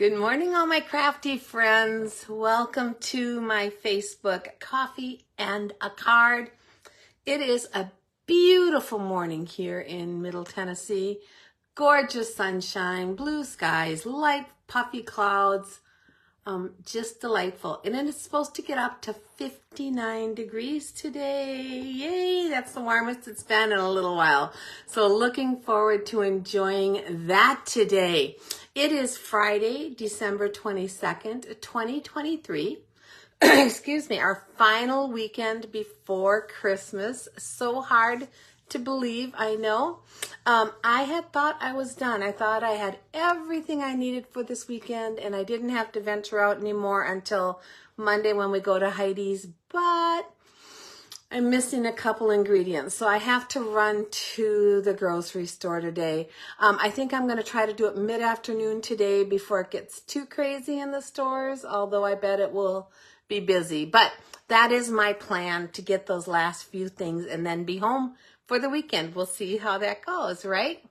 Good morning, all my crafty friends. Welcome to my Facebook Coffee and a Card. It is a beautiful morning here in Middle Tennessee. Gorgeous sunshine, blue skies, light puffy clouds, just delightful. And then it's supposed to get up to 59 degrees today. Yay, that's the warmest it's been in a little while. So looking forward to enjoying that today. It is Friday, December 22nd, 2023. Excuse me, our final weekend before Christmas. So hard to believe, I know. I had thought I was done. I thought I had everything I needed for this weekend and I didn't have to venture out anymore until Monday when we go to Heidi's, but I'm missing a couple ingredients, so I have to run to the grocery store today. I think I'm going to try to do it mid-afternoon today before it gets too crazy in the stores, although I bet it will be busy. But that is my plan, to get those last few things and then be home for the weekend. We'll see how that goes, right?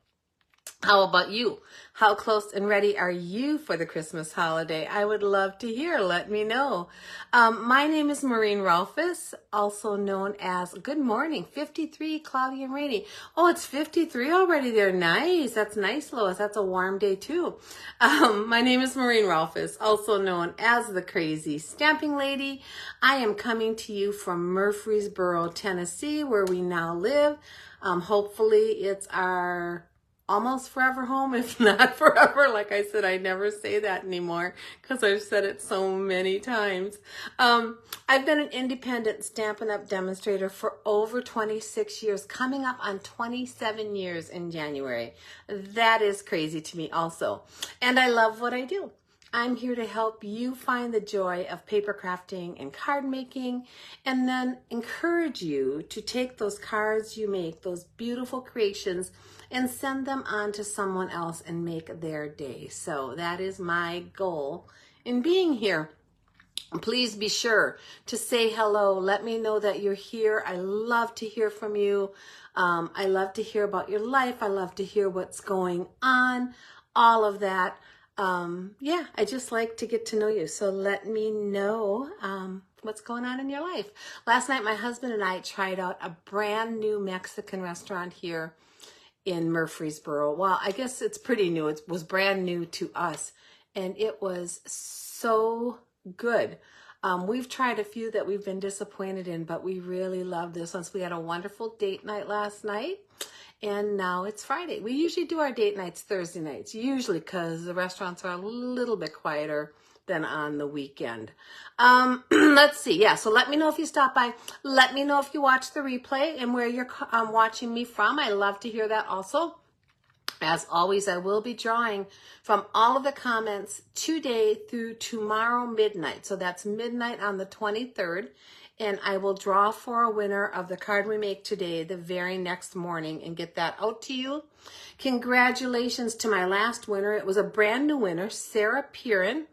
How about you? How close and ready are you for the Christmas holiday? I would love to hear. Let me know. My name is Maureen Rolfus, also known as Good Morning, 53, cloudy and rainy. Oh, it's 53 already there. Nice. That's nice, Lois. That's a warm day too. My name is Maureen Rolfus, also known as the Crazy Stamping Lady. I am coming to you from Murfreesboro, Tennessee, where we now live. Hopefully it's our almost forever home, if not forever. Like I said, I never say that anymore because I've said it so many times. I've been an independent Stampin' Up! Demonstrator for over 26 years, coming up on 27 years in January. That is crazy to me also. And I love what I do. I'm here to help you find the joy of paper crafting and card making, and then encourage you to take those cards you make, those beautiful creations, and send them on to someone else and make their day. So that is my goal in being here. Please be sure to say hello. Let me know that you're here. I love to hear from you. I love to hear about your life. I love to hear what's going on, all of that. Yeah, I just like to get to know you. So let me know what's going on in your life. Last night, my husband and I tried out a brand new Mexican restaurant here in Murfreesboro. Well, I guess it's pretty new. It was brand new to us, and it was so good. We've tried a few that we've been disappointed in, but we really love this one. So we had a wonderful date night last night, and now it's Friday. We usually do our date nights Thursday nights, usually because the restaurants are a little bit quieter than on the weekend. Let's see. Yeah, so let me know if you stop by. Let me know if you watch the replay and where you're watching me from. I love to hear that also. As always, I will be drawing from all of the comments today through tomorrow midnight. So that's midnight on the 23rd. And I will draw for a winner of the card we make today the very next morning and get that out to you. Congratulations to my last winner. It was a brand new winner, Sarah Peerin.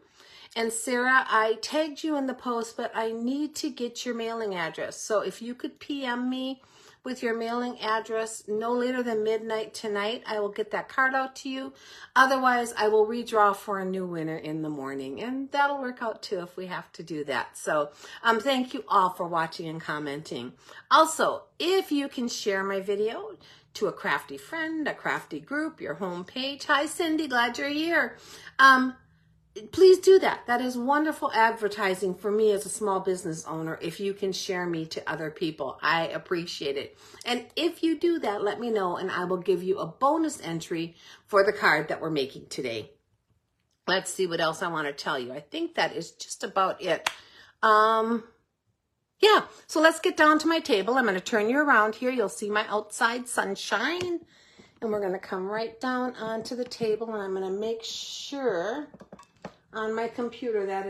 And Sarah, I tagged you in the post, but I need to get your mailing address. So if you could PM me with your mailing address no later than midnight tonight, I will get that card out to you. Otherwise, I will redraw for a new winner in the morning. And that'll work out too if we have to do that. So thank you all for watching and commenting. Also, if you can share my video to a crafty friend, a crafty group, your homepage. Hi, Cindy, glad you're here. Please do that. That is wonderful advertising for me as a small business owner if you can share me to other people. I appreciate it. And if you do that, let me know and I will give you a bonus entry for the card that we're making today. Let's see what else I want to tell you. I think that is just about it. Yeah, so let's get down to my table. I'm going to turn you around here. You'll see my outside sunshine. And we're going to come right down onto the table and I'm going to make sure on my computer that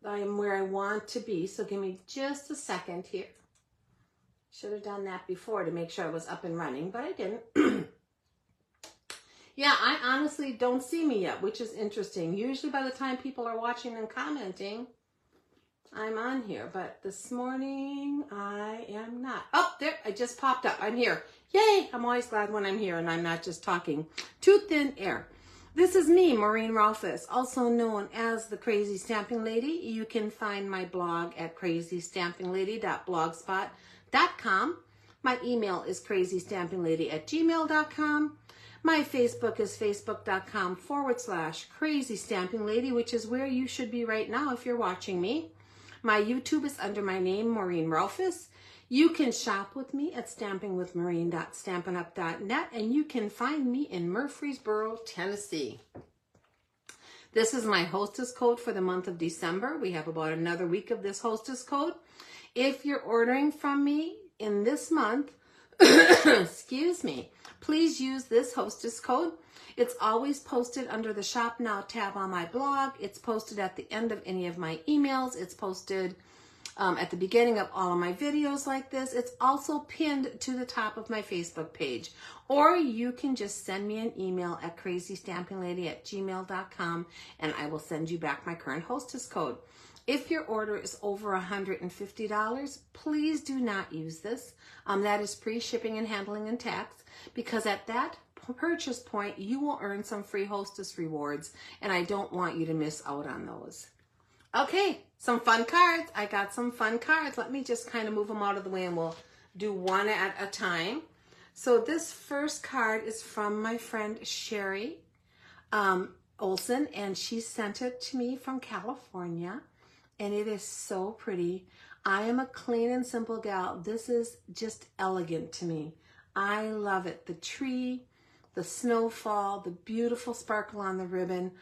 I am where I want to be. So give me just a second here. Should have done that before to make sure I was up and running, but I didn't. Yeah, I honestly don't see me yet, which is interesting. Usually by the time people are watching and commenting, I'm on here, but this morning I am not. Oh, there, I just popped up. I'm here. Yay! I'm always glad when I'm here and I'm not just talking to thin air. This is me, Maureen Rolfus, also known as the Crazy Stamping Lady. You can find my blog at crazystampinglady.blogspot.com. My email is crazystampinglady@gmail.com. My Facebook is facebook.com/crazystampinglady, which is where you should be right now if you're watching me. My YouTube is under my name, Maureen Rolfus. You can shop with me at stampingwithmaureen.stampinup.net, and you can find me in Murfreesboro, Tennessee. This is my hostess code for the month of December. We have about another week of this hostess code. If you're ordering from me in this month, excuse me, please use this hostess code. It's always posted under the Shop Now tab on my blog. It's posted at the end of any of my emails. It's posted at the beginning of all of my videos like this. It's also pinned to the top of my Facebook page. Or you can just send me an email at crazystampinglady@gmail.com and I will send you back my current hostess code. If your order is over $150, please do not use this. That is pre-shipping and handling and tax, because at that purchase point, you will earn some free hostess rewards, and I don't want you to miss out on those. Okay, some fun cards. I got some fun cards. Let me just kind of move them out of the way and we'll do one at a time. So this first card is from my friend Sherry Olson, and she sent it to me from California, and it is so pretty. I am a clean and simple gal. This is just elegant to me. I love it. The tree, the snowfall, the beautiful sparkle on the ribbon.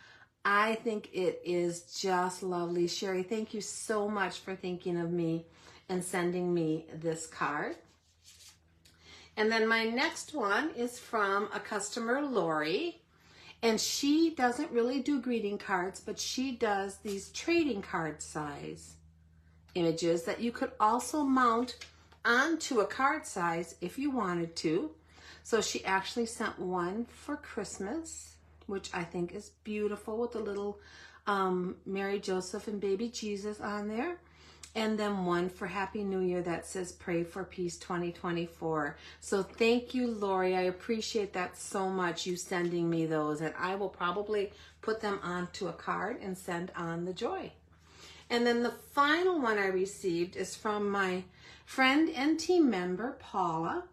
I think it is just lovely. Sherry, thank you so much for thinking of me and sending me this card. And then my next one is from a customer, Lori, and she doesn't really do greeting cards, but she does these trading card size images that you could also mount onto a card size if you wanted to. So she actually sent one for Christmas, which I think is beautiful, with the little Mary, Joseph, and baby Jesus on there. And then one for Happy New Year that says Pray for Peace 2024. So thank you, Lori. I appreciate that so much, you sending me those. And I will probably put them onto a card and send on the joy. And then the final one I received is from my friend and team member, Paula.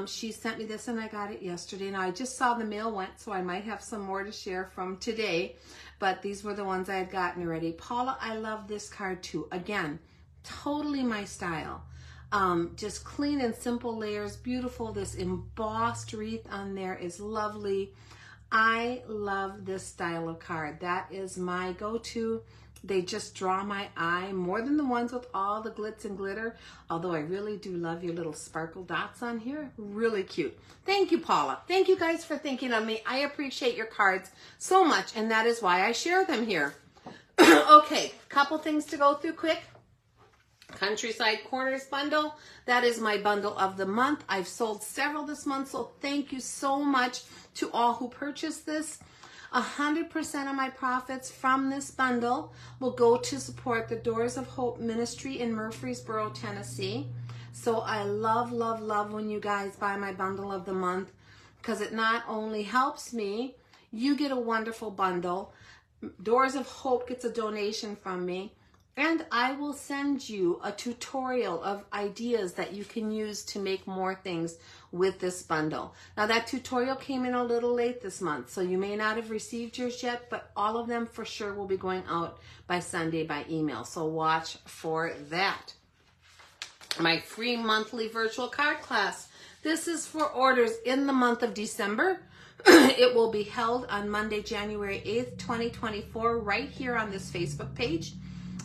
She sent me this and I got it yesterday. Now I just saw the mail went, so I might have some more to share from today, but these were the ones I had gotten already. Paula, I love this card too. Again, totally my style. Just clean and simple layers, beautiful. This embossed wreath on there is lovely. I love this style of card. That is my go-to. They just draw my eye more than the ones with all the glitz and glitter, although I really do love your little sparkle dots on here. Really cute. Thank you, Paula. Thank you guys for thinking of me. I appreciate your cards so much, and that is why I share them here. Okay, couple things to go through quick. Countryside Corners bundle. That is my bundle of the month. I've sold several this month, so thank you so much to all who purchased this. 100% of my profits from this bundle will go to support the Doors of Hope Ministry in Murfreesboro, Tennessee. So I love, love, love when you guys buy my bundle of the month, because it not only helps me, you get a wonderful bundle. Doors of Hope gets a donation from me, and I will send you a tutorial of ideas that you can use to make more things with this bundle. Now that tutorial came in a little late this month, so you may not have received yours yet, but all of them for sure will be going out by Sunday by email, so watch for that. My free monthly virtual card class. This is for orders in the month of December. It will be held on Monday, January 8th, 2024, right here on this Facebook page.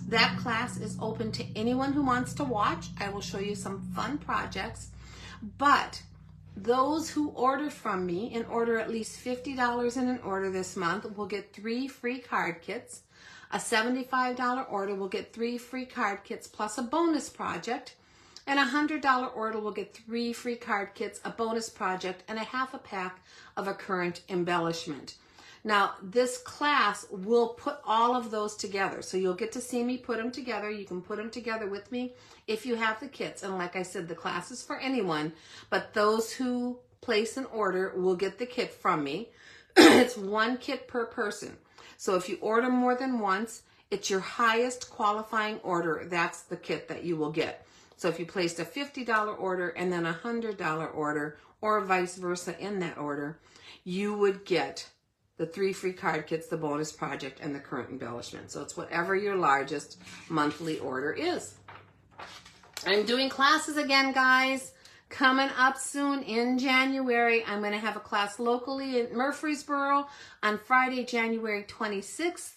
That class is open to anyone who wants to watch. I will show you some fun projects, but those who order from me and order at least $50 in an order this month will get 3 free card kits. A $75 order will get 3 free card kits plus a bonus project, and a $100 order will get 3 free card kits, a bonus project, and a half a pack of a current embellishment. Now, this class will put all of those together. So you'll get to see me put them together. You can put them together with me if you have the kits. And like I said, the class is for anyone, but those who place an order will get the kit from me. It's 1 kit per person. So if you order more than once, it's your highest qualifying order. That's the kit that you will get. So if you placed a $50 order and then a $100 order, or vice versa in that order, you would get the 3 free card kits, the bonus project, and the current embellishment. So it's whatever your largest monthly order is. I'm doing classes again, guys. Coming up soon in January, I'm going to have a class locally in Murfreesboro on Friday, January 26th,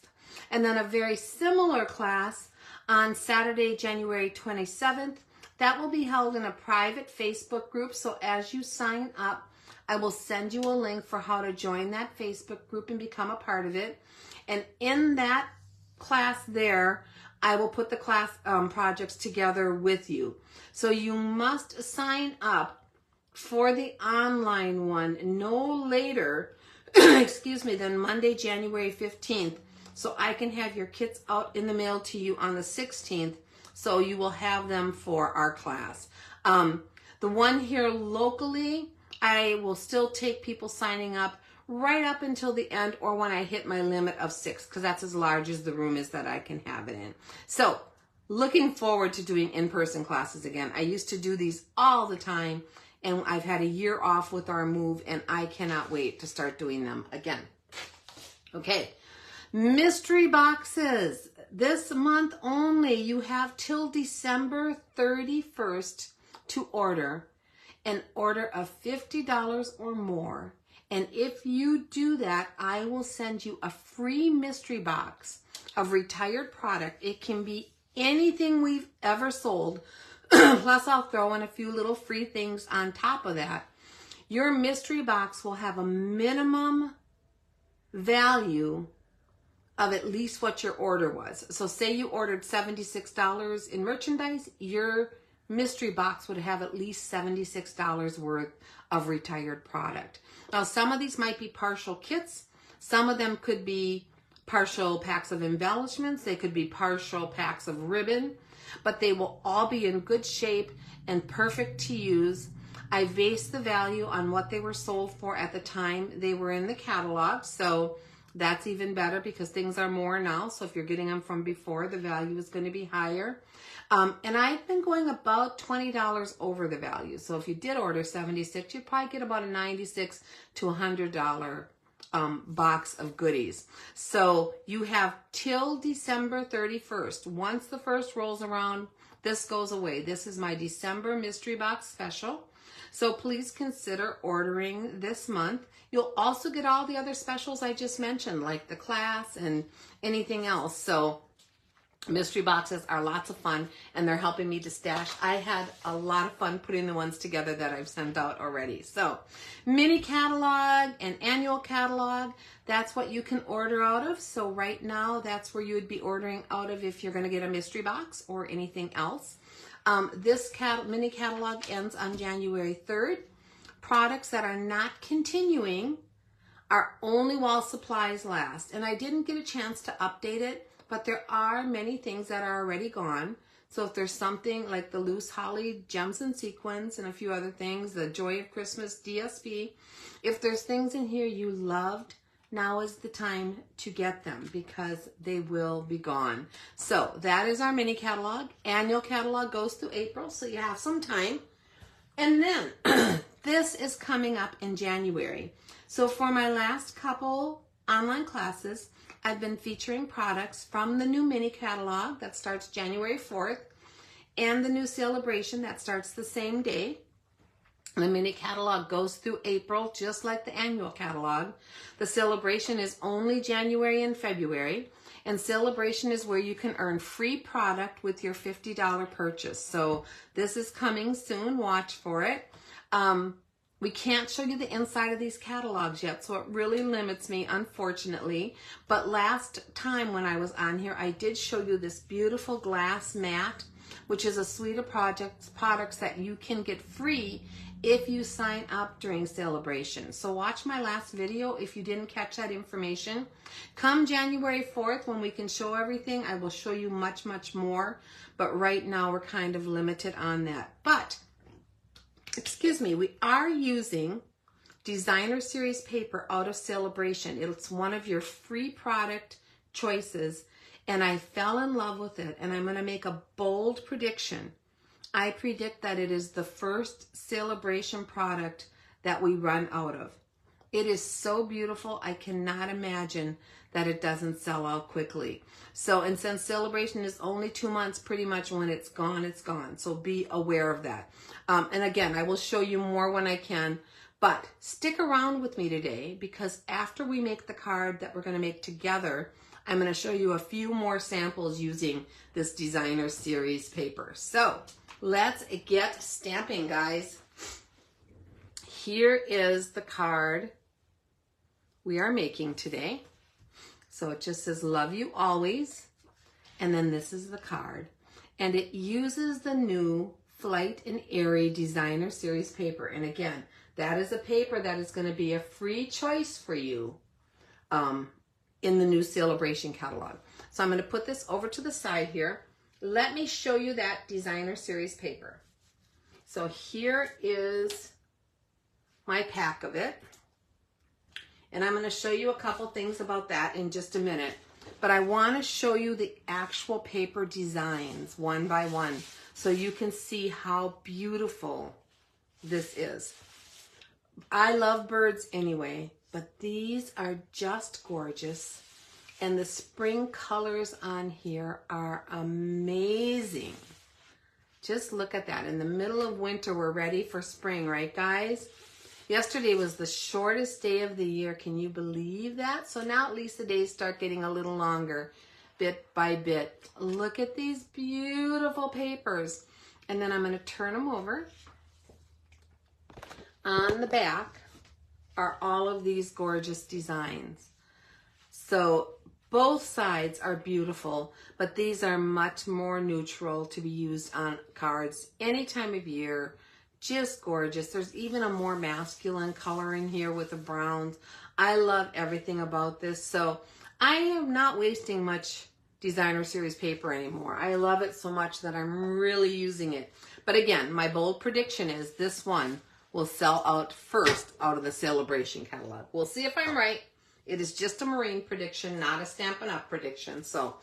and then a very similar class on Saturday, January 27th. That will be held in a private Facebook group, so as you sign up, I will send you a link for how to join that Facebook group and become a part of it. And in that class there, I will put the class projects together with you. So you must sign up for the online one no later, excuse me, than Monday, January 15th. So I can have your kits out in the mail to you on the 16th. So you will have them for our class. The one here locally, I will still take people signing up right up until the end, or when I hit my limit of 6, because that's as large as the room is that I can have it in. So looking forward to doing in-person classes again. I used to do these all the time, and I've had a year off with our move, and I cannot wait to start doing them again. Okay, mystery boxes. This month only, you have till December 31st to order an order of $50 or more. And if you do that, I will send you a free mystery box of retired product. It can be anything we've ever sold. Plus, I'll throw in a few little free things on top of that. Your mystery box will have a minimum value of at least what your order was. So say you ordered $76 in merchandise, your mystery box would have at least $76 worth of retired product. Now, some of these might be partial kits. Some of them could be partial packs of embellishments. They could be partial packs of ribbon, but they will all be in good shape and perfect to use. I based the value on what they were sold for at the time they were in the catalog. So that's even better because things are more now. So if you're getting them from before, the value is going to be higher. And I've been going about $20 over the value. So if you did order $76, you'd probably get about a $96 to $100 box of goodies. So you have till December 31st. Once the first rolls around, this goes away. This is my December mystery box special. So please consider ordering this month. You'll also get all the other specials I just mentioned, like the class and anything else. So mystery boxes are lots of fun, and they're helping me to stash. I had a lot of fun putting the ones together that I've sent out already. So mini catalog and annual catalog, that's what you can order out of. So right now, that's where you would be ordering out of if you're going to get a mystery box or anything else. This mini catalog ends on January 3rd. Products that are not continuing are only while supplies last. And I didn't get a chance to update it, but there are many things that are already gone. So if there's something like the Loose Holly Gems and Sequins and a few other things, the Joy of Christmas DSP, if there's things in here you loved, now is the time to get them because they will be gone. So that is our mini catalog. Annual catalog goes through April, so you have some time. And then this is coming up in January. So for my last couple online classes, I've been featuring products from the new mini catalog that starts January 4th and the new celebration that starts the same day. The mini catalog goes through April, just like the annual catalog. The celebration is only January and February, and celebration is where you can earn free product with your $50 purchase. So this is coming soon. Watch for it. We can't show you the inside of these catalogs yet, so it really limits me, unfortunately. But last time when I was on here, I did show you this beautiful glass mat, which is a suite of products that you can get free if you sign up during celebration. So watch my last video if you didn't catch that information. Come January 4th when we can show everything, I will show you much, much more. But right now we're kind of limited on that. But excuse me, we are using designer series paper out of Celebration. It's one of your free product choices, and I fell in love with it, and I'm going to make a bold prediction. I predict that it is the first Celebration product that we run out of. It is so beautiful, I cannot imagine that it doesn't sell out quickly. So, and since Celebration is only 2 months, pretty much when it's gone, it's gone. So be aware of that. And again, I will show you more when I can, but stick around with me today, because after we make the card that we're going to make together, I'm going to show you a few more samples using this designer series paper. So let's get stamping, guys. Here is the card we are making today. So it just says, love you always. And then this is the card. And it uses the new Flight and Airy designer series paper. And again, that is a paper that is going to be a free choice for you in the new Celebration catalog. So I'm going to put this over to the side here. Let me show you that designer series paper. So here is my pack of it. And I'm going to show you a couple things about that in just a minute. But I want to show you the actual paper designs one by one so you can see how beautiful this is. I love birds anyway, but these are just gorgeous. And the spring colors on here are amazing. Just look at that. In the middle of winter, we're ready for spring, right, guys? Yesterday was the shortest day of the year. Can you believe that? So now at least the days start getting a little longer, bit by bit. Look at these beautiful papers. And then I'm going to turn them over. On the back are all of these gorgeous designs. So both sides are beautiful, but these are much more neutral to be used on cards any time of year. Just gorgeous. There's even a more masculine color in here with the browns. I love everything about this. So I am not wasting much designer series paper anymore. I love it so much that I'm really using it. But again, my bold prediction is this one will sell out first out of the Celebration catalog. We'll see if I'm right. It is just a marine prediction, not a Stampin' Up! Prediction. So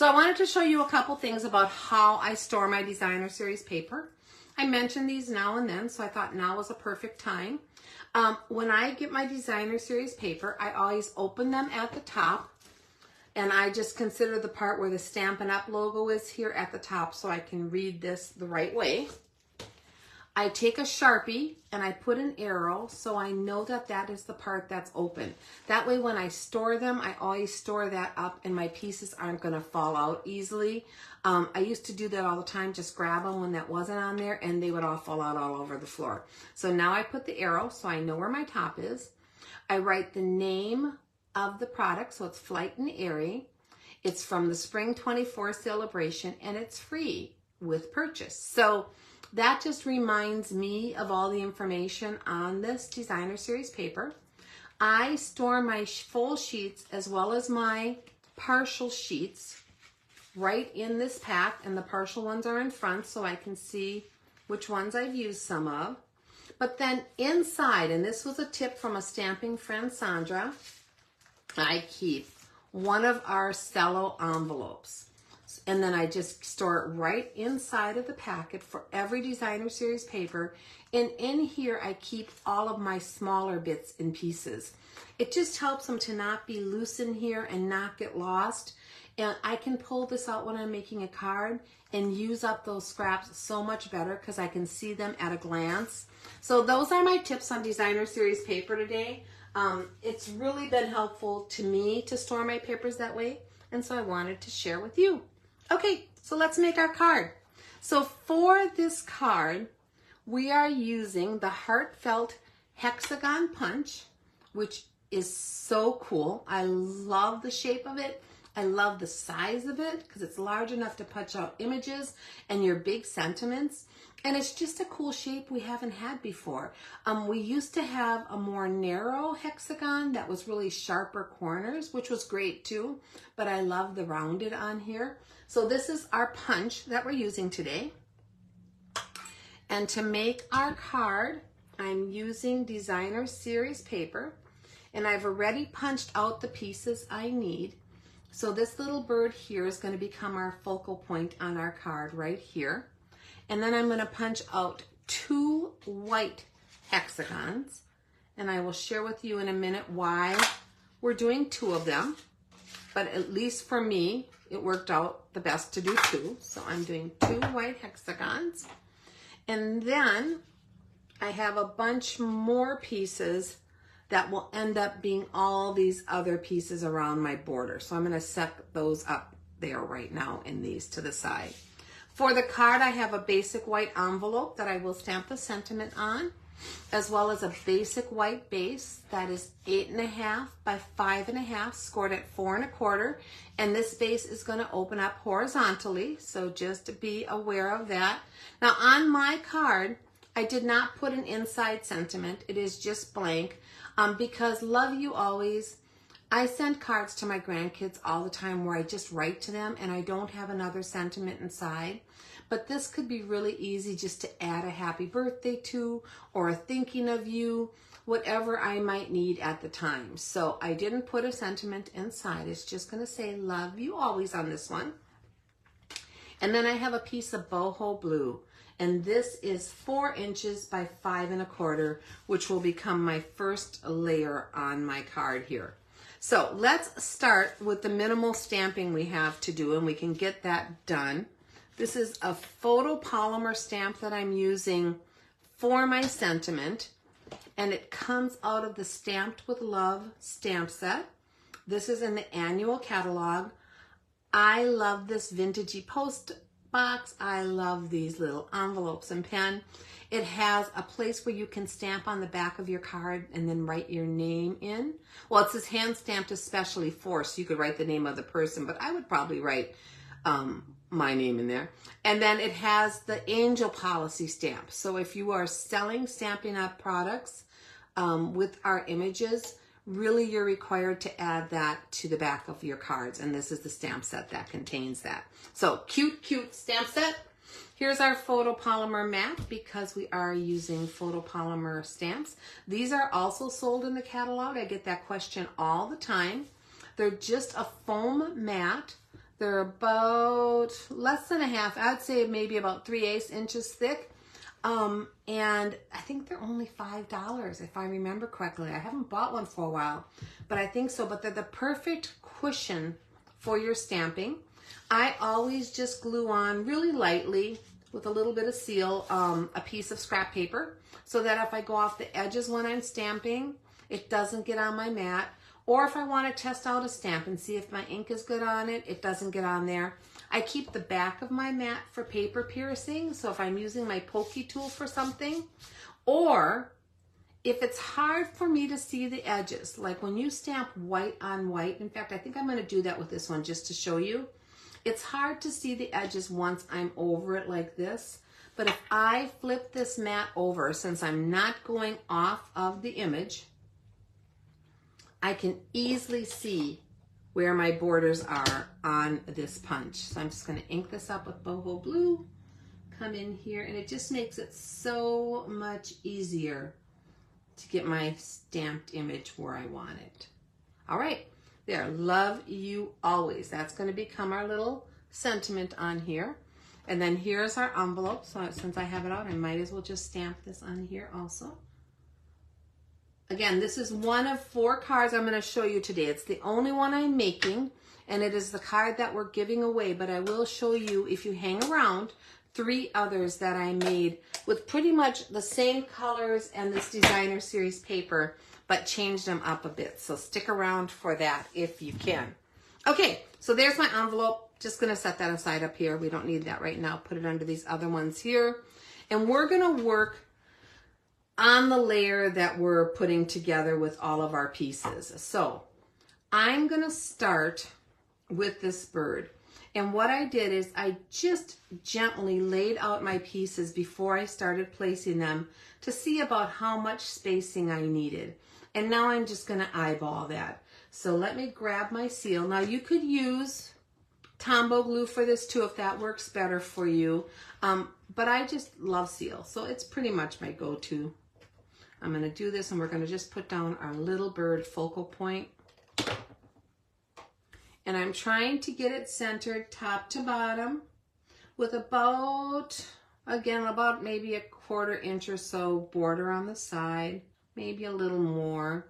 I wanted to show you a couple things about how I store my designer series paper. I mention these now and then, so I thought now was a perfect time. When I get my designer series paper, I always open them at the top, and I just consider the part where the Stampin' Up! Logo is here at the top so I can read this the right way. I take a Sharpie and I put an arrow so I know that that is the part that's open. That way when I store them, I always store that up and my pieces aren't going to fall out easily. I used to do that all the time, just grab them when that wasn't on there and they would all fall out all over the floor. So now I put the arrow so I know where my top is. I write the name of the product, so it's Flight and Airy. It's from the Spring 24 Celebration and it's free with purchase. So that just reminds me of all the information on this designer series paper. I store my full sheets as well as my partial sheets right in this pack, and the partial ones are in front so I can see which ones I've used some of. But then inside, and this was a tip from a stamping friend, Sandra, I keep one of our cello envelopes. And then I just store it right inside of the packet for every designer series paper. And in here, I keep all of my smaller bits and pieces. It just helps them to not be loose in here and not get lost. And I can pull this out when I'm making a card and use up those scraps so much better because I can see them at a glance. So those are my tips on designer series paper today. It's really been helpful to me to store my papers that way. And so I wanted to share with you. Okay, so let's make our card. So for this card, we are using the Heartfelt Hexagon Punch, which is so cool. I love the shape of it. I love the size of it because it's large enough to punch out images and your big sentiments. And it's just a cool shape we haven't had before. We used to have a more narrow hexagon that was really sharper corners, which was great too, but I love the rounded on here. So this is our punch that we're using today. And to make our card, I'm using Designer Series paper, and I've already punched out the pieces I need. So this little bird here is going to become our focal point on our card right here. And then I'm going to punch out 2 white hexagons, and I will share with you in a minute why we're doing 2 of them. But at least for me, it worked out the best to do 2. So I'm doing 2 white hexagons. And then I have a bunch more pieces that will end up being all these other pieces around my border. So I'm going to set those up there right now in these to the side. For the card, I have a basic white envelope that I will stamp the sentiment on, as well as a basic white base that is 8.5 by 5.5, scored at 4 1/4. And this base is going to open up horizontally, so just be aware of that. Now on my card, I did not put an inside sentiment. It is just blank because love you always. I send cards to my grandkids all the time where I just write to them and I don't have another sentiment inside. But this could be really easy just to add a happy birthday to, or a thinking of you, whatever I might need at the time. So I didn't put a sentiment inside. It's just going to say love you always on this one. And then I have a piece of Boho Blue. And this is 4 inches by 5 1/4, which will become my first layer on my card here. So let's start with the minimal stamping we have to do, and we can get that done. This is a photopolymer stamp that I'm using for my sentiment, and it comes out of the Stamped with Love stamp set. This is in the annual catalog. I love this vintagey post box. I love these little envelopes and pen. It has a place where you can stamp on the back of your card and then write your name in. Well, it says hand stamped especially for, so you could write the name of the person, but I would probably write my name in there. And then it has the angel policy stamp. So if you are selling Stampin' Up! Products with our images, really you're required to add that to the back of your cards. And this is the stamp set that contains that. So cute, cute stamp set. Here's our photopolymer mat because we are using photopolymer stamps. These are also sold in the catalog. I get that question all the time. They're just a foam mat. They're about less than a half, I'd say maybe about 3/8 inches thick. And I think they're only $5 if I remember correctly. I haven't bought one for a while, but I think so. But they're the perfect cushion for your stamping. I always just glue on really lightly with a little bit of seal, a piece of scrap paper, so that if I go off the edges when I'm stamping, it doesn't get on my mat. Or if I want to test out a stamp and see if my ink is good on it, it doesn't get on there. I keep the back of my mat for paper piercing, so if I'm using my pokey tool for something, or if it's hard for me to see the edges, like when you stamp white on white, in fact, I think I'm going to do that with this one just to show you. It's hard to see the edges once I'm over it like this, but if I flip this mat over, since I'm not going off of the image, I can easily see where my borders are on this punch. So I'm just going to ink this up with Boho Blue, come in here, and it just makes it so much easier to get my stamped image where I want it. All right, there, love you always. That's going to become our little sentiment on here. And then here's our envelope. So since I have it out, I might as well just stamp this on here also. Again, this is one of 4 cards I'm going to show you today. It's the only one I'm making, and it is the card that we're giving away, but I will show you, if you hang around, 3 others that I made with pretty much the same colors and this Designer Series paper, but changed them up a bit. So stick around for that if you can. Okay, so there's my envelope. Just going to set that aside up here. We don't need that right now. Put it under these other ones here. And we're going to work on the layer that we're putting together with all of our pieces. So I'm going to start with this bird. And what I did is I just gently laid out my pieces before I started placing them to see about how much spacing I needed. And now I'm just going to eyeball that. So let me grab my seal. Now you could use Tombow glue for this too if that works better for you. But I just love seal. So it's pretty much my go-to. I'm going to do this, and we're going to just put down our little bird focal point. And I'm trying to get it centered top to bottom with about, again, about maybe a 1/4 inch or so border on the side, maybe a little more.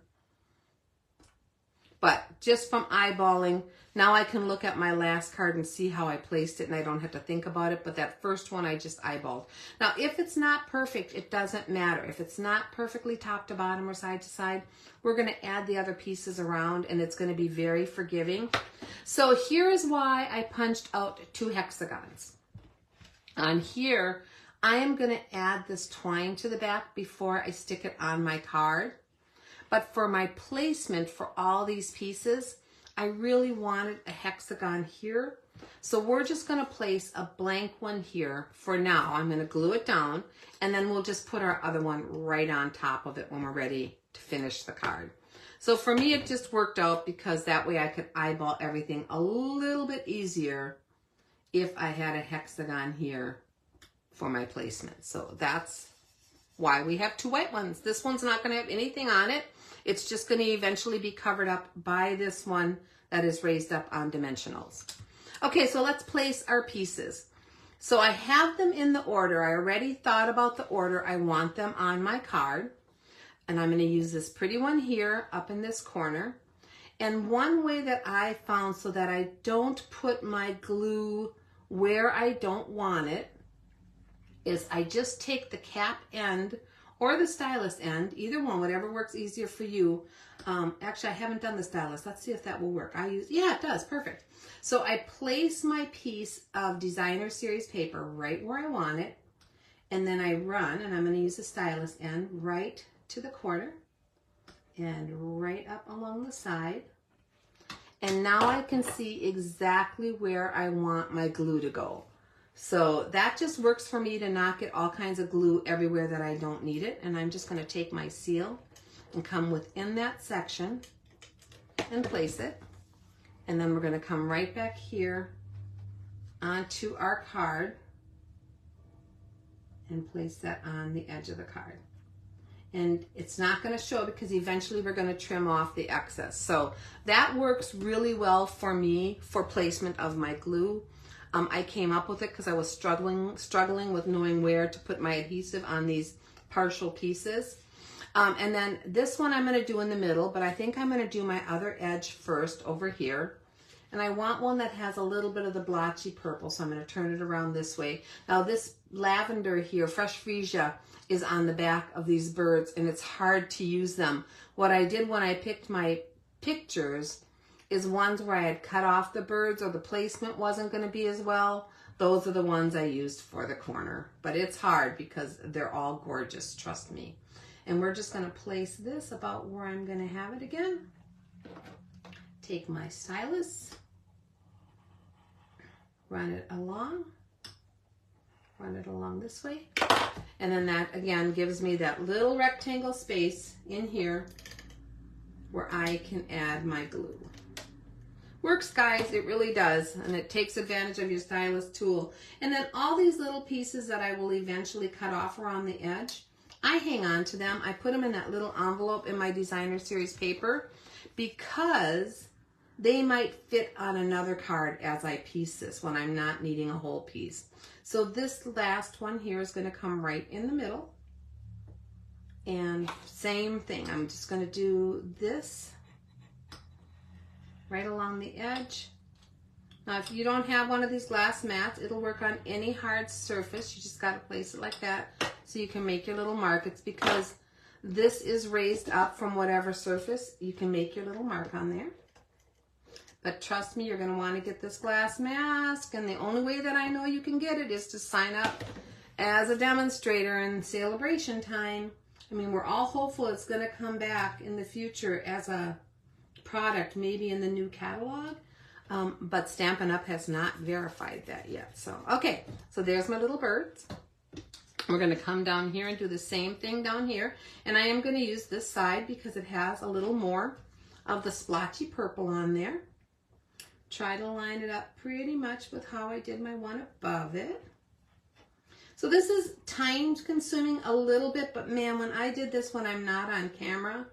But just from eyeballing, now I can look at my last card and see how I placed it, and I don't have to think about it. But that first one I just eyeballed. Now, if it's not perfect, it doesn't matter. If it's not perfectly top to bottom or side to side, we're going to add the other pieces around, and it's going to be very forgiving. So here is why I punched out 2 hexagons. On here, I am going to add this twine to the back before I stick it on my card. But for my placement for all these pieces, I really wanted a hexagon here. So we're just going to place a blank one here for now. I'm going to glue it down, and then we'll just put our other one right on top of it when we're ready to finish the card. So for me, it just worked out because that way I could eyeball everything a little bit easier if I had a hexagon here for my placement. So that's why we have 2 white ones. This one's not going to have anything on it. It's just going to eventually be covered up by this one that is raised up on dimensionals. Okay, so let's place our pieces. So I have them in the order. I already thought about the order I want them on my card. And I'm going to use this pretty one here up in this corner. And one way that I found so that I don't put my glue where I don't want it is I just take the cap end or the stylus end, either one, whatever works easier for you. Actually, I haven't done the stylus. Let's see if that will work. Yeah, it does, perfect. So I place my piece of designer series paper right where I want it, and then I run, and I'm going to use the stylus end right to the corner and right up along the side. And now I can see exactly where I want my glue to go. So that just works for me to not get all kinds of glue everywhere that I don't need it. And I'm just going to take my seal and come within that section and place it. And then we're going to come right back here onto our card and place that on the edge of the card. And it's not going to show because eventually we're going to trim off the excess. So that works really well for me for placement of my glue. I came up with it because I was struggling with knowing where to put my adhesive on these partial pieces. And then this one I'm going to do in the middle, but I think I'm going to do my other edge first over here. And I want one that has a little bit of the blotchy purple, so I'm going to turn it around this way. Now this lavender here, fresh freesia, is on the back of these birds, and it's hard to use them. What I did when I picked my pictures is ones where I had cut off the birds or the placement wasn't going to be as well. Those are the ones I used for the corner. But it's hard because they're all gorgeous, trust me. And we're just going to place this about where I'm going to have it again. Take my stylus, run it along this way. And then that again gives me that little rectangle space in here where I can add my glue. Works, guys, it really does, and it takes advantage of your stylus tool. And then all these little pieces that I will eventually cut off around the edge, I hang on to them. I put them in that little envelope in my designer series paper because they might fit on another card as I piece this when I'm not needing a whole piece. So this last one here is going to come right in the middle. And same thing, I'm just going to do this right along the edge. Now if you don't have one of these glass mats, it'll work on any hard surface. You just got to place it like that so you can make your little mark. It's because this is raised up from whatever surface. You can make your little mark on there. But trust me, you're going to want to get this glass mask, and the only way that I know you can get it is to sign up as a demonstrator in Celebration time. I mean, we're all hopeful it's going to come back in the future as a product, maybe in the new catalog, but Stampin' Up! Has not verified that yet. So, okay, so there's my little birds. We're going to come down here and do the same thing down here, and I am going to use this side because it has a little more of the splotchy purple on there. Try to line it up pretty much with how I did my one above it. So this is time consuming a little bit, but man, when I did this when I'm not on camera,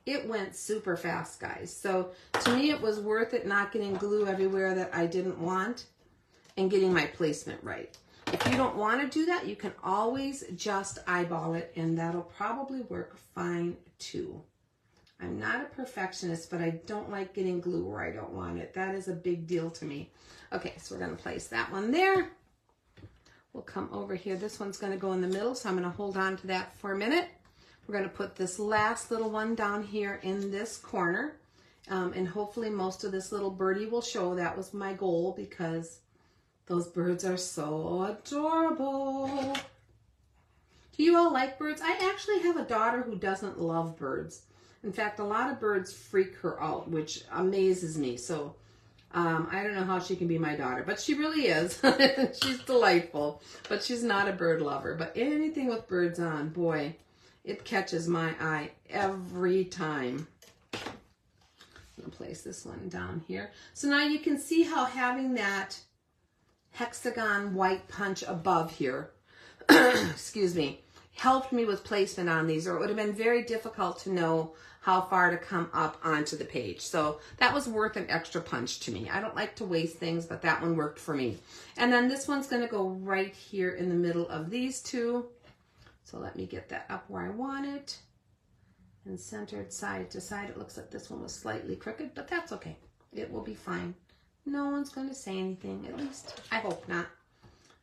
it went super fast, guys. So to me, it was worth it not getting glue everywhere that I didn't want and getting my placement right. If you don't want to do that, you can always just eyeball it, and that'll probably work fine too. I'm not a perfectionist, but I don't like getting glue where I don't want it. That is a big deal to me. Okay, so we're going to place that one there. We'll come over here. This one's going to go in the middle, so I'm going to hold on to that for a minute. We're going to put this last little one down here in this corner, and hopefully most of this little birdie will show. That was my goal because those birds are so adorable. Do you all like birds? I actually have a daughter who doesn't love birds. In fact, a lot of birds freak her out, which amazes me. So I don't know how she can be my daughter, but she really is. She's delightful, but she's not a bird lover. But anything with birds on, boy, it catches my eye every time. I'm going to place this one down here. So now you can see how having that hexagon white punch above here, excuse me, helped me with placement on these, or it would have been very difficult to know how far to come up onto the page. So that was worth an extra punch to me. I don't like to waste things, but that one worked for me. And then this one's going to go right here in the middle of these two. So let me get that up where I want it. And centered side to side. It looks like this one was slightly crooked, but that's okay. It will be fine. No one's going to say anything, at least I hope not.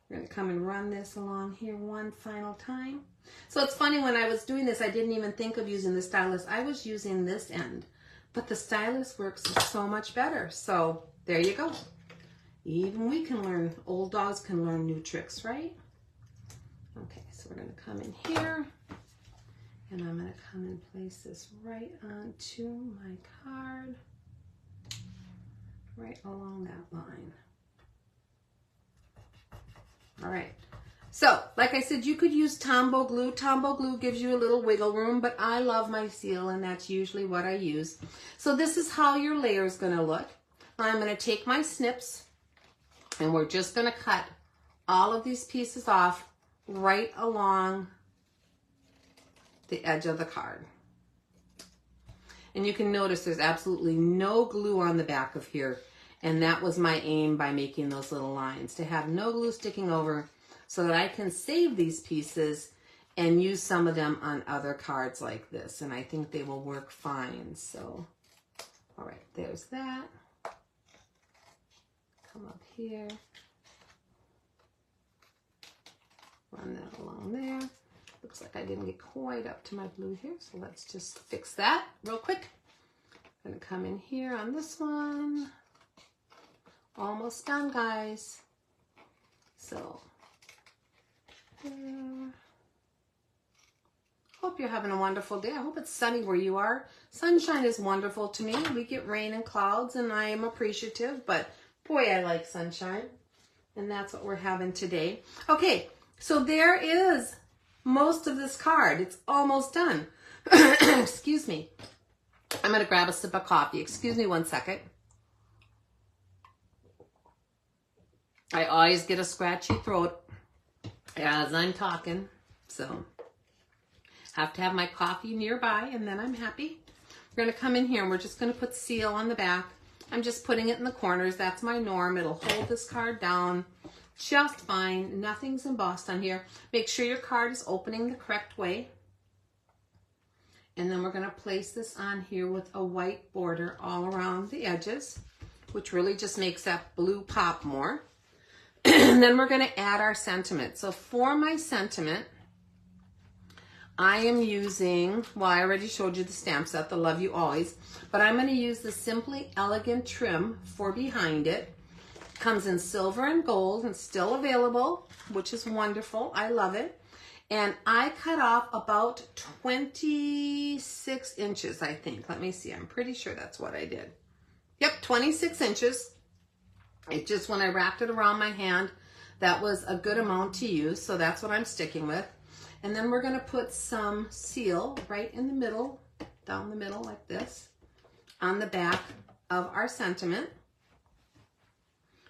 We're going to come and run this along here one final time. So it's funny, when I was doing this, I didn't even think of using the stylus. I was using this end, but the stylus works so much better. So there you go. Even we can learn, old dogs can learn new tricks, right? Okay, so we're going to come in here, and I'm going to come and place this right onto my card, right along that line. All right. So, like I said, you could use Tombow glue. Tombow glue gives you a little wiggle room, but I love my seal, and that's usually what I use. So this is how your layer is going to look. I'm going to take my snips, and we're just going to cut all of these pieces off right along the edge of the card. And you can notice there's absolutely no glue on the back of here. And that was my aim by making those little lines, to have no glue sticking over, so that I can save these pieces and use some of them on other cards like this. And I think they will work fine. So, all right, there's that. Come up here. Run that along there. Looks like I didn't get quite up to my blue here, so let's just fix that real quick. I'm gonna come in here on this one. Almost done, guys. So, hope you're having a wonderful day. I hope it's sunny where you are. Sunshine is wonderful to me. We get rain and clouds, and I am appreciative, but boy, I like sunshine. And that's what we're having today. Okay, so there is most of this card. It's almost done. Excuse me. I'm going to grab a sip of coffee. Excuse me one second. I always get a scratchy throat as I'm talking, so have to have my coffee nearby, and then I'm happy. We're going to come in here, and we're just going to put seal on the back. I'm just putting it in the corners. That's my norm. It'll hold this card down just fine. Nothing's embossed on here. Make sure your card is opening the correct way. And then we're going to place this on here with a white border all around the edges, which really just makes that blue pop more. And then we're going to add our sentiment. So for my sentiment, I am using, well, I already showed you the stamp set, the Love You Always, but I'm going to use the Simply Elegant trim for behind it. It comes in silver and gold and still available, which is wonderful. I love it. And I cut off about 26 inches, I think. Let me see. I'm pretty sure that's what I did. Yep, 26 inches. It just, when I wrapped it around my hand, that was a good amount to use, so that's what I'm sticking with. And then we're going to put some seal right in the middle, down the middle like this, on the back of our sentiment.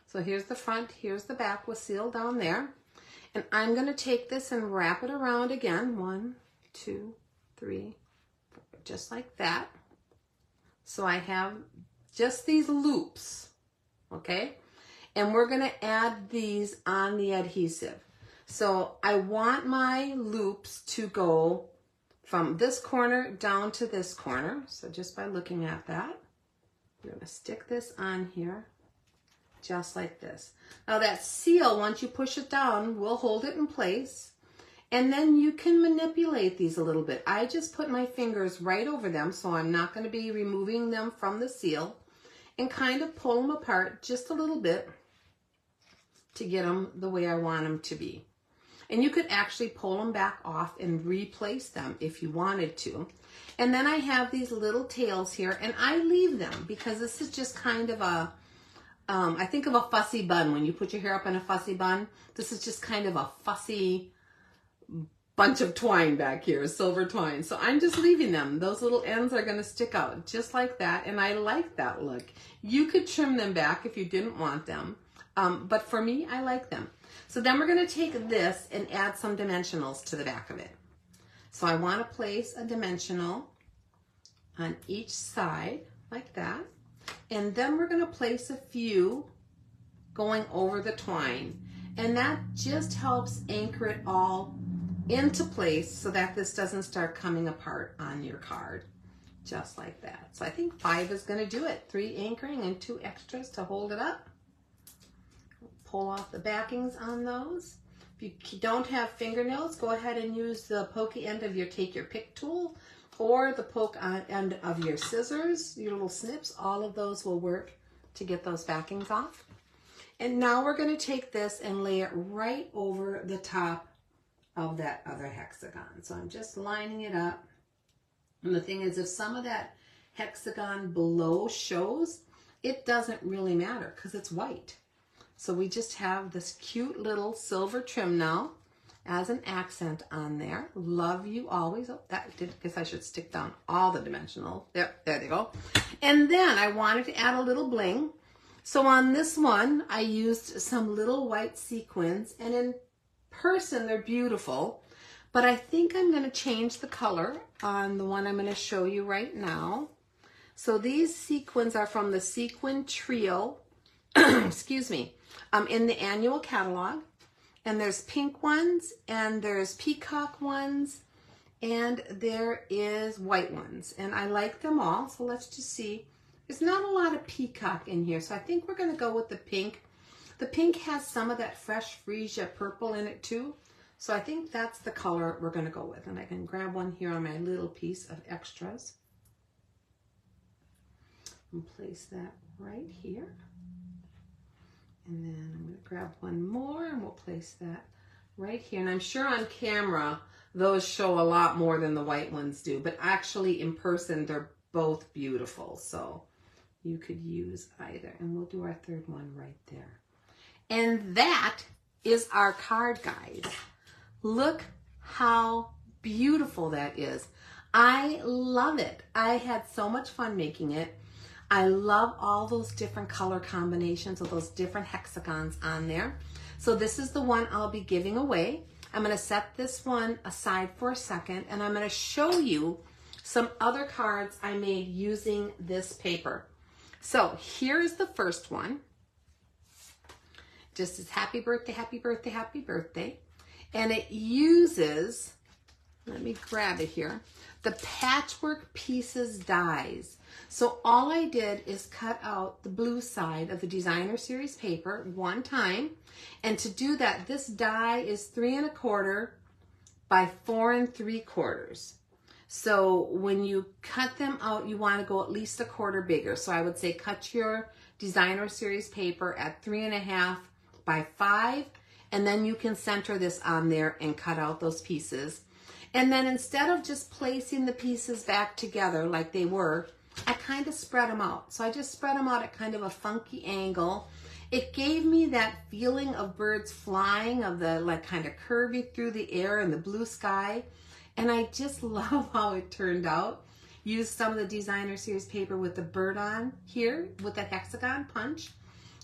So here's the front, here's the back with seal down there. And I'm going to take this and wrap it around again. 1, 2, 3, 4, just like that. So I have just these loops, okay? And we're going to add these on the adhesive. So I want my loops to go from this corner down to this corner. So just by looking at that, we're going to stick this on here just like this. Now that seal, once you push it down, will hold it in place. And then you can manipulate these a little bit. I just put my fingers right over them, so I'm not going to be removing them from the seal, and kind of pull them apart just a little bit to get them the way I want them to be. And you could actually pull them back off and replace them if you wanted to. And then I have these little tails here, and I leave them because this is just kind of a, I think of a fussy bun. When you put your hair up in a fussy bun, this is just kind of a fussy bunch of twine back here, silver twine. So I'm just leaving them. Those little ends are going to stick out just like that, and I like that look. You could trim them back if you didn't want them, but for me, I like them. So then we're going to take this and add some dimensionals to the back of it. So I want to place a dimensional on each side like that, and then we're going to place a few going over the twine, and that just helps anchor it all into place so that this doesn't start coming apart on your card, just like that. So I think 5 is going to do it. 3 anchoring and 2 extras to hold it up. Pull off the backings on those. If you don't have fingernails, go ahead and use the pokey end of your take your pick tool, or the poke end of your scissors, your little snips. All of those will work to get those backings off. And now we're going to take this and lay it right over the top of that other hexagon. So I'm just lining it up. And the thing is, if some of that hexagon below shows, it doesn't really matter because it's white. So we just have this cute little silver trim now as an accent on there. Love you always. Oh, that did, guess I should stick down all the dimensional. There they go. And then I wanted to add a little bling. So on this one, I used some little white sequins, and in person they're beautiful, but I think I'm going to change the color on the one I'm going to show you right now. So these sequins are from the Sequins Trio, excuse me, in the annual catalog, and there's pink ones, and there's peacock ones, and there is white ones, and I like them all. So let's just see. There's not a lot of peacock in here, so I think we're going to go with the pink. The pink has some of that fresh freesia purple in it too, so I think that's the color we're going to go with. And I can grab one here on my little piece of extras and place that right here. And then I'm going to grab one more and we'll place that right here. And I'm sure on camera those show a lot more than the white ones do, but actually in person they're both beautiful, so you could use either. And we'll do our third one right there. And that is our card, guys. Look how beautiful that is. I love it. I had so much fun making it. I love all those different color combinations of those different hexagons on there. So this is the one I'll be giving away. I'm going to set this one aside for a second, and I'm going to show you some other cards I made using this paper. So here's the first one. Just as happy birthday, happy birthday, happy birthday. And it uses, let me grab it here, the Patchwork Pieces dies. So all I did is cut out the blue side of the Designer Series paper one time. And to do that, this die is 3 1/4 by 4 3/4. So when you cut them out, you want to go at least 1/4 bigger. So I would say cut your Designer Series paper at 3 1/2 by 5, and then you can center this on there and cut out those pieces. And then instead of just placing the pieces back together like they were, I kind of spread them out. So I just spread them out at kind of a funky angle. It gave me that feeling of birds flying, of the like kind of curvy through the air and the blue sky. And I just love how it turned out. Used some of the Designer Series paper with the bird on here with that hexagon punch.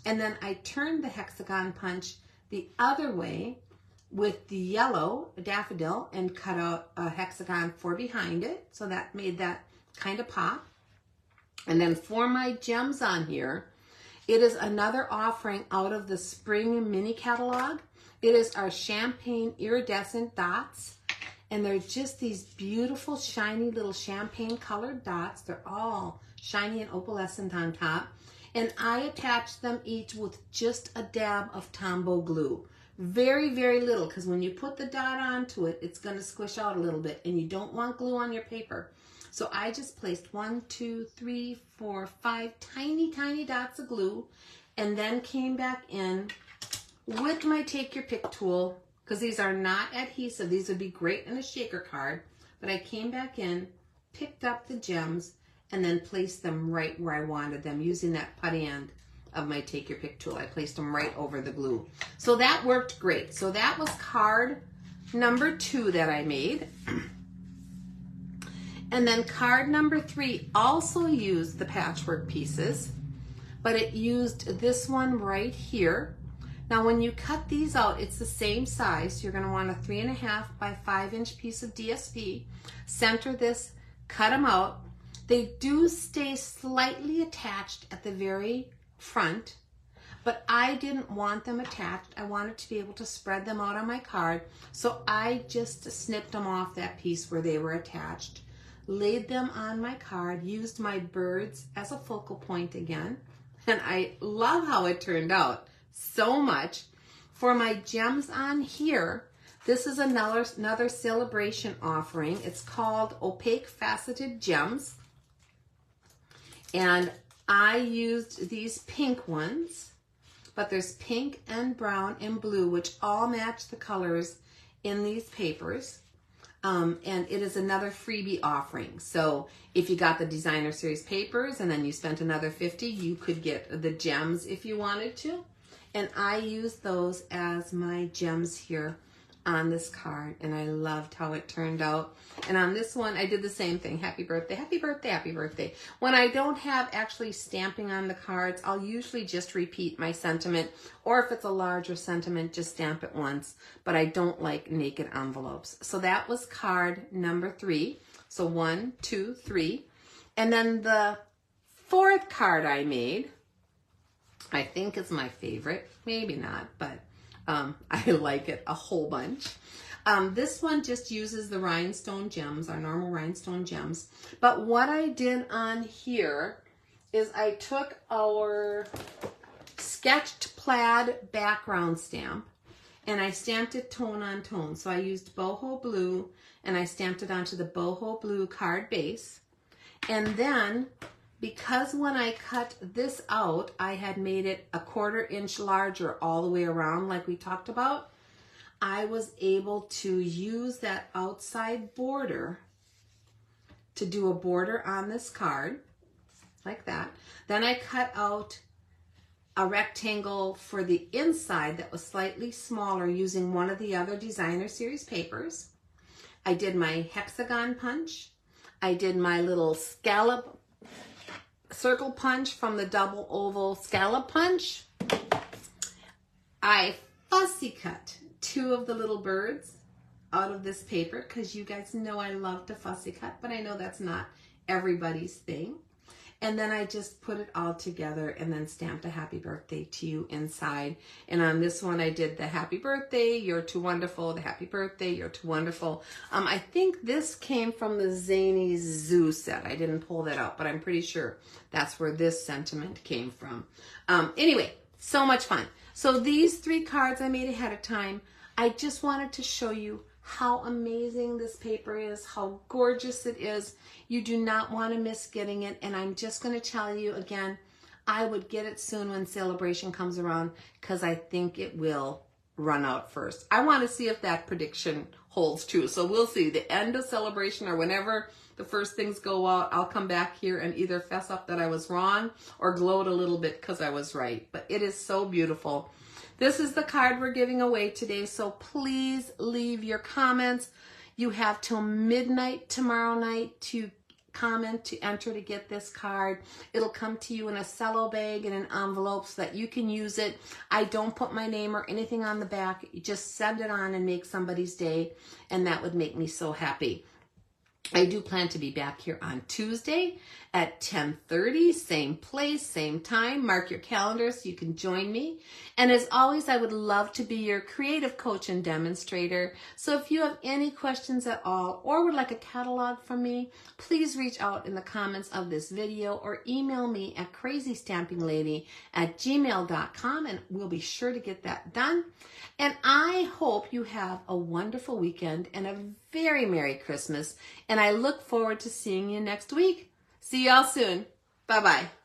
And then I turned the hexagon punch the other way with the yellow daffodil and cut out a hexagon for behind it. So that made that kind of pop. And then for my gems on here, it is another offering out of the spring mini catalog. It is our champagne iridescent dots. And they're just these beautiful, shiny little champagne colored dots. They're all shiny and opalescent on top. And I attached them each with just a dab of Tombow glue. Very, very little, because when you put the dot onto it, it's going to squish out a little bit, and you don't want glue on your paper. So I just placed 1, 2, 3, 4, 5 tiny, tiny dots of glue, and then came back in with my Take Your Pick tool, because these are not adhesive. These would be great in a shaker card, but I came back in, picked up the gems, and then placed them right where I wanted them using that putty end of my Take Your Pick tool. I placed them right over the glue. So that worked great. So that was card number 2 that I made. And then card number 3 also used the patchwork pieces, but it used this one right here. Now when you cut these out, it's the same size. You're going to want a 3.5 by 5 inch piece of DSP. Center this, cut them out. They do stay slightly attached at the very front, but I didn't want them attached. I wanted to be able to spread them out on my card, so I just snipped them off that piece where they were attached, laid them on my card, used my birds as a focal point again, and I love how it turned out so much. For my gems on here, this is another celebration offering. It's called Opaque Faceted Gems. And I used these pink ones, but there's pink and brown and blue, which all match the colors in these papers. And it is another freebie offering. So if you got the designer series papers and then you spent another $50, you could get the gems if you wanted to. And I used those as my gems here on this card, and I loved how it turned out. And on this one, I did the same thing. Happy birthday, happy birthday, happy birthday. When I don't have actually stamping on the cards, I'll usually just repeat my sentiment, or if it's a larger sentiment, just stamp it once. But I don't like naked envelopes. So that was card number 3. So 1, 2, 3. And then the 4th card I made, I think is my favorite. Maybe not, but I like it a whole bunch. This one just uses the rhinestone gems, our normal rhinestone gems. But what I did on here is I took our sketched plaid background stamp and I stamped it tone on tone. So I used Boho Blue and I stamped it onto the Boho Blue card base. And then, because when I cut this out, I had made it a 1/4 inch larger all the way around like we talked about, I was able to use that outside border to do a border on this card, like that. Then I cut out a rectangle for the inside that was slightly smaller using one of the other designer series papers. I did my hexagon punch. I did my little scallop circle punch from the double oval scallop punch. I fussy cut 2 of the little birds out of this paper because you guys know I love to fussy cut, but I know that's not everybody's thing. And then I just put it all together and then stamped a happy birthday to you inside. And on this one, I did the happy birthday, you're too wonderful, the happy birthday, you're too wonderful. I think this came from the Zany Zoo set. I didn't pull that out, but I'm pretty sure that's where this sentiment came from. Anyway, so much fun. So these 3 cards I made ahead of time. I just wanted to show you how amazing this paper is, how gorgeous it is. You do not want to miss getting it. And I'm just going to tell you again, I would get it soon when Celebration comes around because I think it will run out first. I want to see if that prediction holds true. So we'll see. The end of Celebration or whenever the first things go out, I'll come back here and either fess up that I was wrong or gloat a little bit because I was right. But it is so beautiful. This is the card we're giving away today, so please leave your comments. You have till midnight tomorrow night to comment to enter to get this card. It'll come to you in a cello bag and an envelope so that you can use it. I don't put my name or anything on the back. You just send it on and make somebody's day, and that would make me so happy. I do plan to be back here on Tuesday at 10:30, same place, same time. Mark your calendar so you can join me. And as always, I would love to be your creative coach and demonstrator. So if you have any questions at all or would like a catalog from me, please reach out in the comments of this video or email me at crazystampinglady@gmail.com, and we'll be sure to get that done. And I hope you have a wonderful weekend and a very Merry Christmas. And I look forward to seeing you next week. See y'all soon. Bye-bye.